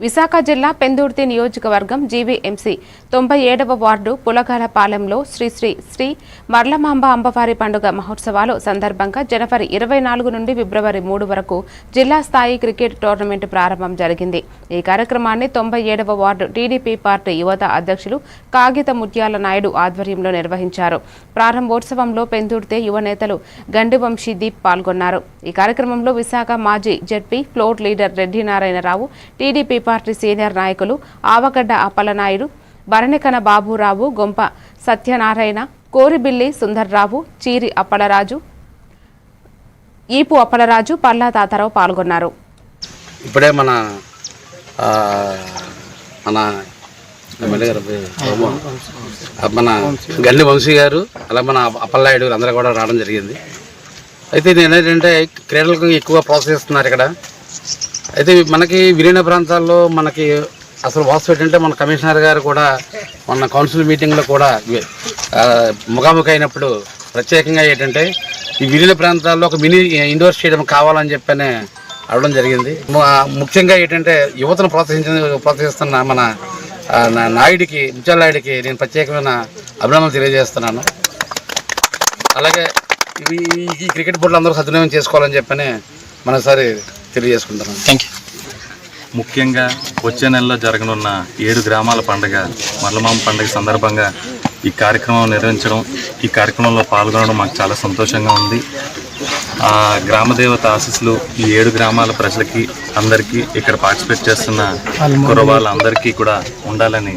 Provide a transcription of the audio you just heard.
విశాఖ జిల్లా పెందుర్తి నియోజకవర్గం GVMC 97వ ward పులగాలపాలెంలో Shri Shri Shri మర్లమాంబ అమ్మవారి పండుగ మహోత్సవాలు సందర్భంగా జనవరి 24 నుండి ఫిబ్రవరి 3 వరకు జిల్లా స్థాయి క్రికెట్ టోర్నమెంట్ ప్రారంభం జరిగింది. ఈ కార్యక్రమాన్ని 97వ వార్డు టీడీపీ పార్టీ యువత అధ్యక్షులు కాగిత ముత్యాల నాయుడు ఆధ్వర్యంలో నిర్వహించారు. ప్రారంభోత్సవంలో పెందుర్తి యువ నేతలు గండివంశీ దీప్ పాల్గొన్నారు. ఈ కార్యక్రమంలో విశాఖ మాజీ ZP floor leader Reddy Narayanarao, TDP party senior నాయకులు ఆవగడ్డ అప్పలనాయుడు, బరణికన బాబురావు, గొంప సత్యనారాయణ, కోరిబిల్లి సుందర్రావు, చీరి అప్పలరాజు, ఈపు అప్పలరాజు, పల్లా తాతారావు పాల్గొన్నారు. ఇప్పుడే మన గండి వంశీ గారు అలా మన అప్పలనాయుడు అందరూ కూడా రావడం జరిగింది. అయితే నేనేంటంటే క్రీడలకు ఎక్కువ ప్రోత్సహిస్తున్నారు ఇక్కడ. అయితే మనకి విలీన ప్రాంతాల్లో మనకి అసలు వాస్తవం ఏంటంటే మన కమిషనర్ గారు కూడా మన కౌన్సిల్ మీటింగ్లో కూడా ముఖాముఖి అయినప్పుడు ప్రత్యేకంగా ఏంటంటే ఈ విలీన ప్రాంతాల్లో ఒక మినీ ఇండోర్ స్టేడియం కావాలని చెప్పని అడగడం జరిగింది. ముఖ్యంగా ఏంటంటే యువతను ప్రోత్సహిస్తున్న మన నాయుడికి, ముత్యాల నాయుడికి నేను ప్రత్యేకమైన అభినందనలు తెలియజేస్తున్నాను. అలాగే ఈ క్రికెట్ బోర్డులు అందరూ సద్వినియోగం చేసుకోవాలని చెప్పని మనసారి తెలియజేసుకుంటున్నాను. Thank you. ముఖ్యంగా వచ్చే నెలలో జరగనున్న 7 గ్రామాల పండుగ మర్లమాంబ పండుగ సందర్భంగా ఈ కార్యక్రమం నిర్వహించడం, ఈ కార్యక్రమంలో పాల్గొనడం మాకు చాలా సంతోషంగా ఉంది. ఆ గ్రామదేవత ఆశీస్సులు ఈ 7 గ్రామాల ప్రజలకి అందరికీ ఇక్కడ పార్టిసిపేట్ చేస్తున్న కుర్రవాళ్ళందరికీ కూడా ఉండాలని